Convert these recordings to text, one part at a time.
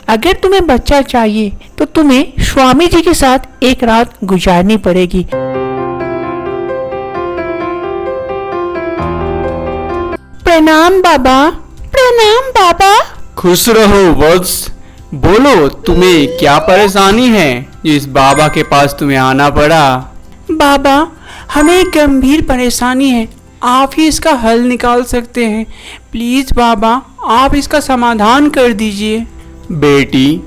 अगर तुम्हें बच्चा चाहिए तो तुम्हें स्वामी जी के साथ एक रात गुजारनी पड़ेगी। प्रणाम बाबा। प्रणाम बाबा। खुश रहो वत्स। बोलो, तुम्हें क्या परेशानी है जिस बाबा के पास तुम्हें आना पड़ा? बाबा, हमें एक गंभीर परेशानी है, आप ही इसका हल निकाल सकते हैं। प्लीज बाबा, आप इसका समाधान कर दीजिए। बेटी,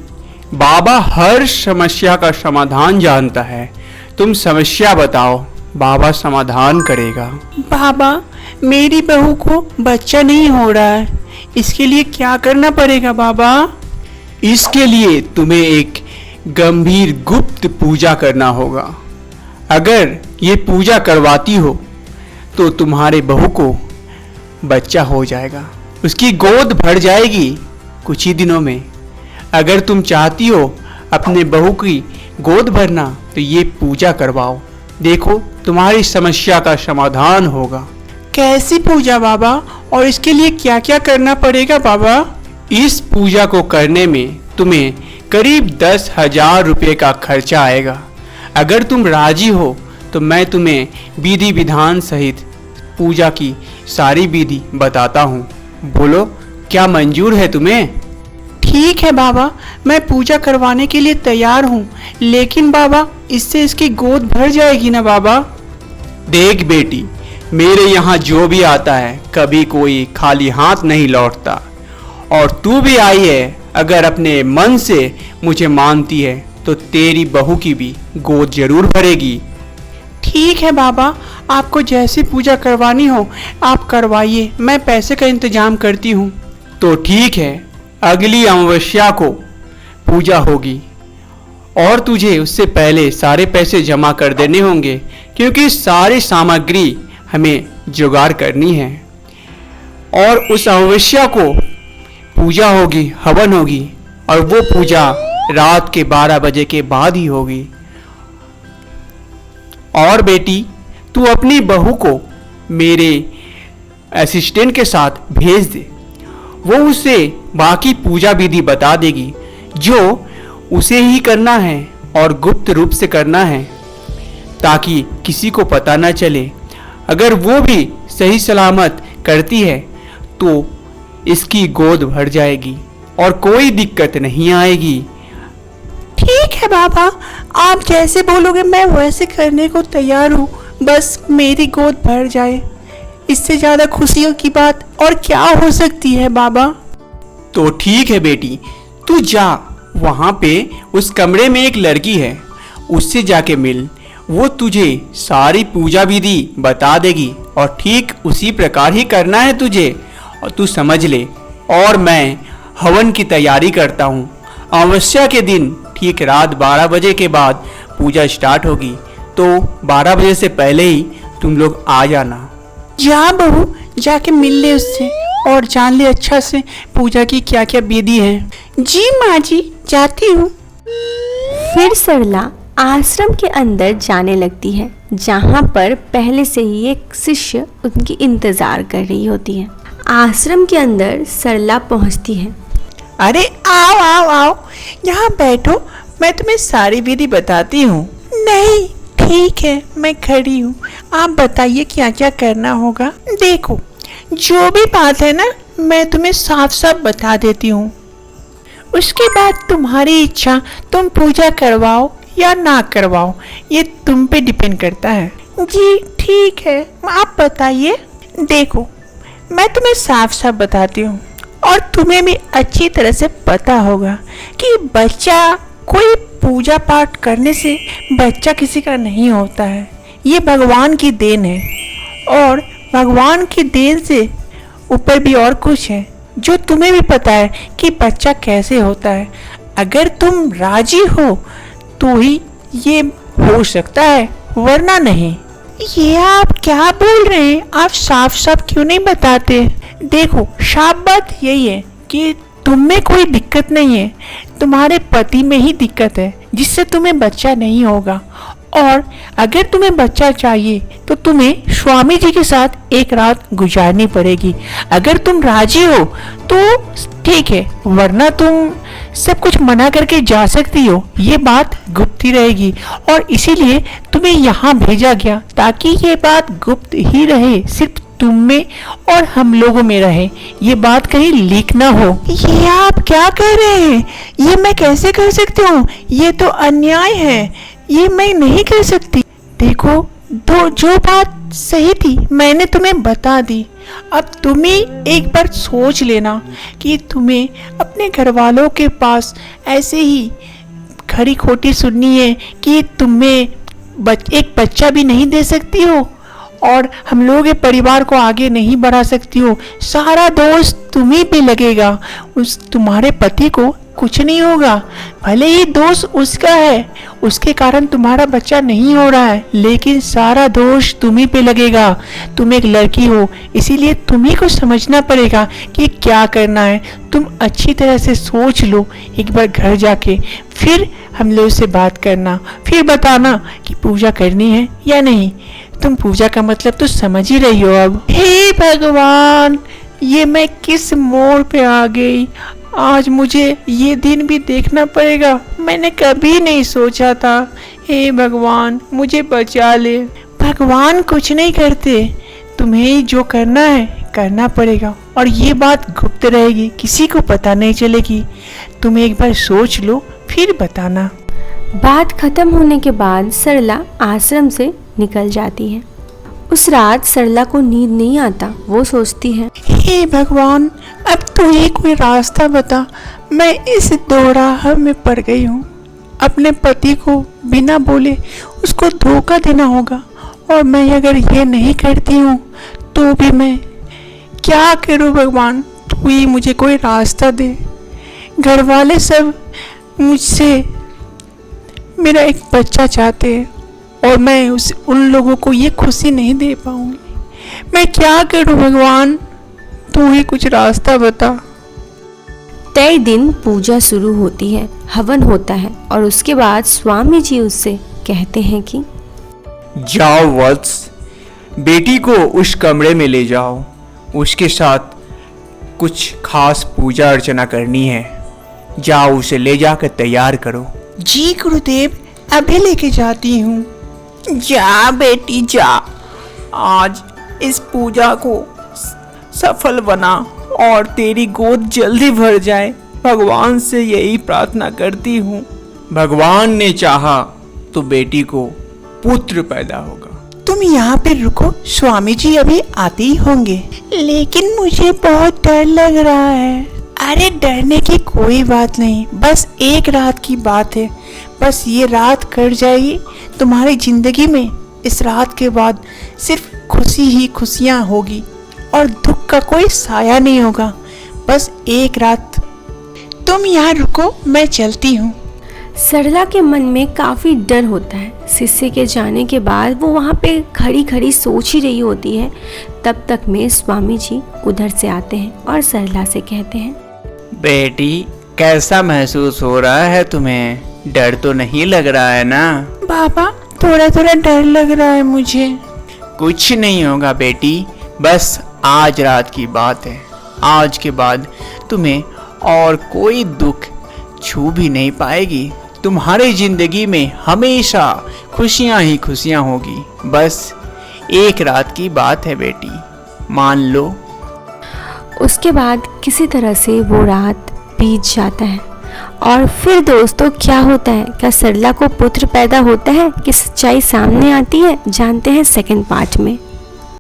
बाबा हर समस्या का समाधान जानता है। तुम समस्या बताओ, बाबा समाधान करेगा। बाबा, मेरी बहू को बच्चा नहीं हो रहा है, इसके लिए क्या करना पड़ेगा बाबा? इसके लिए तुम्हें एक गंभीर गुप्त पूजा करना होगा। अगर ये पूजा करवाती हो तो तुम्हारे बहू को बच्चा हो जाएगा, उसकी गोद भर जाएगी कुछ ही दिनों में। अगर तुम चाहती हो अपने बहू की गोद भरना तो ये पूजा करवाओ, देखो तुम्हारी समस्या का समाधान होगा। कैसी पूजा बाबा, और इसके लिए क्या क्या करना पड़ेगा बाबा? इस पूजा को करने में तुम्हें करीब 10,000 रुपये का खर्चा आएगा। अगर तुम राजी हो तो मैं तुम्हें विधि विधान सहित पूजा की सारी विधि बताता हूँ। बोलो, क्या मंजूर है तुम्हें? ठीक है बाबा, मैं पूजा करवाने के लिए तैयार हूँ, लेकिन बाबा इससे इसकी गोद भर जाएगी ना बाबा? देख बेटी, मेरे यहाँ जो भी आता है कभी कोई खाली हाथ नहीं लौटता, और तू भी आई है। अगर अपने मन से मुझे मानती है तो तेरी बहू की भी गोद जरूर भरेगी। ठीक है बाबा, आपको जैसी पूजा करवानी हो आप करवाइए, मैं पैसे का इंतजाम करती हूँ। तो ठीक है, अगली अमावस्या को पूजा होगी और तुझे उससे पहले सारे पैसे जमा कर देने होंगे, क्योंकि सारी सामग्री हमें जुगाड़ करनी है। और उस अमावस्या को पूजा होगी, हवन होगी, और वो पूजा रात के 12 बजे के बाद ही होगी। और बेटी, तू अपनी बहू को मेरे असिस्टेंट के साथ भेज दे, वो उसे बाकी पूजा विधि बता देगी, जो उसे ही करना है और गुप्त रूप से करना है, ताकि किसी को पता न चले। अगर वो भी सही सलामत करती है तो इसकी गोद भर जाएगी और कोई दिक्कत नहीं आएगी। ठीक है बाबा, आप जैसे बोलोगे मैं वैसे करने को तैयार हूँ, बस मेरी गोद भर जाए, इससे ज्यादा खुशियों की बात और क्या हो सकती है बाबा? तो ठीक है बेटी, तू जा, वहाँ पे उस कमरे में एक लड़की है, उससे जाके मिल, वो तुझे सारी पूजा विधि बता देगी और ठीक उसी प्रकार ही करना है तुझे, और तू समझ ले। और मैं हवन की तैयारी करता हूँ। अमावस्या के दिन ठीक रात 12 बजे के बाद पूजा स्टार्ट होगी, तो 12 बजे से पहले ही तुम लोग आ जाना। जा बहू, जाके मिल ले उससे और जान ले अच्छा से पूजा की क्या क्या विधि है। जी माँ जी, जाती हूँ। फिर सरला आश्रम के अंदर जाने लगती है, जहाँ पर पहले से ही एक शिष्य उनकी इंतजार कर रही होती है। आश्रम के अंदर सरला पहुँचती है। अरे आओ आओ आओ, यहाँ बैठो, मैं तुम्हें सारी विधि बताती हूँ। नहीं, ठीक है, मैं खड़ी हूँ, आप बताइए क्या क्या करना होगा। देखो, जो भी बात है ना मैं तुम्हें साफ साफ बता देती हूँ, उसके बाद तुम्हारी इच्छा, तुम पूजा करवाओ या ना करवाओ, ये तुम पे डिपेंड करता है। जी ठीक है, आप बताइए। देखो, मैं तुम्हें साफ साफ बताती हूँ और तुम्हें भी अच्छी तरह से पता होगा कि बच्चा, कोई पूजा पाठ करने से बच्चा किसी का नहीं होता है, ये भगवान की देन है, और भगवान की देन से ऊपर भी और कुछ है जो तुम्हें भी पता है कि बच्चा कैसे होता है। अगर तुम राजी हो तो ही ये हो सकता है, वरना नहीं। ये आप क्या बोल रहे हैं? आप साफ साफ क्यों नहीं बताते? देखो, साफ बात यही है कि तुम में कोई दिक्कत नहीं है, तुम्हारे पति में ही दिक्कत है जिससे तुम्हें बच्चा नहीं होगा। और अगर तुम्हें बच्चा चाहिए तो तुम्हें स्वामी जी के साथ एक रात गुजारनी पड़ेगी। अगर तुम राजी हो तो ठीक है, वरना तुम सब कुछ मना करके जा सकती हो, ये बात गुप्त ही रहेगी और इसीलिए तुम्हें यहाँ भेजा गया ताकि ये बात गुप्त ही रहे, सिर्फ तुम में और हम लोगों में रहे, ये बात कहीं लीक ना हो। ये आप क्या कह रहे हैं? ये मैं कैसे कर सकती हूँ? ये तो अन्याय है, ये मैं नहीं कर सकती। देखो, तो जो बात सही थी मैंने तुम्हें बता दी, अब तुम ही एक बार सोच लेना कि तुम्हें अपने घर वालों के पास ऐसे ही खरी खोटी सुननी है कि तुम्हें एक बच्चा भी नहीं दे सकती हो और हम लोगों के परिवार को आगे नहीं बढ़ा सकती हो, सारा दोष तुम्ही पे लगेगा, उस तुम्हारे पति को कुछ नहीं होगा, भले ही दोष उसका है, उसके कारण तुम्हारा बच्चा नहीं हो रहा है, लेकिन सारा दोष तुम्ही पे लगेगा। तुम एक लड़की हो, इसीलिए तुम्ही को समझना पड़ेगा कि क्या करना है। तुम अच्छी तरह से सोच लो एक बार घर जाके, फिर हम लोग से बात करना, फिर बताना कि पूजा करनी है या नहीं। तुम पूजा का मतलब तो समझ ही रही हो अब। हे भगवान, ये मैं किस मोड़ पे आ गई, आज मुझे ये दिन भी देखना पड़ेगा, मैंने कभी नहीं सोचा था। हे भगवान, मुझे बचा ले। भगवान कुछ नहीं करते, तुम्हें जो करना है करना पड़ेगा और ये बात गुप्त रहेगी, किसी को पता नहीं चलेगी। तुम एक बार सोच लो फिर बताना। बात खत्म होने के बाद सरला आश्रम से निकल जाती है। उस रात सरला को नींद नहीं आता, वो सोचती है, हे भगवान, अब तू ही कोई रास्ता बता, मैं इस दोराह में पड़ गई हूँ। अपने पति को बिना बोले उसको धोखा देना होगा और मैं अगर ये नहीं करती हूँ तो भी मैं क्या करूँ भगवान, तू ही मुझे कोई रास्ता दे। घर वाले सब मुझसे मेरा एक बच्चा चाहते हैं और मैं उन लोगों को ये खुशी नहीं दे पाऊंगी, मैं क्या करूं भगवान, तू ही कुछ रास्ता बता। तय दिन पूजा शुरू होती है, हवन होता है और उसके बाद स्वामी जी उससे कहते हैं कि जाओ वत्स, बेटी को उस कमरे में ले जाओ, उसके साथ कुछ खास पूजा अर्चना करनी है, जाओ उसे ले जाकर तैयार करो। जी गुरुदेव, अभी लेके जाती हूँ। जा बेटी जा, आज इस पूजा को सफल बना और तेरी गोद जल्दी भर जाए, भगवान से यही प्रार्थना करती हूँ। भगवान ने चाहा तो बेटी को पुत्र पैदा होगा। तुम यहाँ पे रुको, स्वामी जी अभी आते ही होंगे। लेकिन मुझे बहुत डर लग रहा है। अरे डरने की कोई बात नहीं, बस एक रात की बात है, बस ये रात कट जाएगी, तुम्हारी जिंदगी में इस रात के बाद सिर्फ खुशी ही खुशियाँ होगी और दुख का कोई साया नहीं होगा, बस एक रात। तुम यहाँ रुको, मैं चलती हूँ। सरला के मन में काफ़ी डर होता है। शिष्य के जाने के बाद वो वहाँ पे खड़ी खड़ी सोच ही रही होती है। तब तक में स्वामी जी उधर से आते हैं और सरला से कहते हैं, बेटी कैसा महसूस हो रहा है तुम्हें, डर तो नहीं लग रहा है ना? बाबा थोड़ा थोड़ा डर लग रहा है मुझे। कुछ नहीं होगा बेटी, बस आज रात की बात है, आज के बाद तुम्हें और कोई दुख छू भी नहीं पाएगी, तुम्हारी जिंदगी में हमेशा खुशियां ही खुशियां होगी, बस एक रात की बात है बेटी, मान लो। उसके बाद किसी तरह से वो रात बीत जाता है। और फिर दोस्तों क्या होता है, क्या सरला को पुत्र पैदा होता है कि सच्चाई सामने आती है, जानते हैं सेकंड पार्ट में।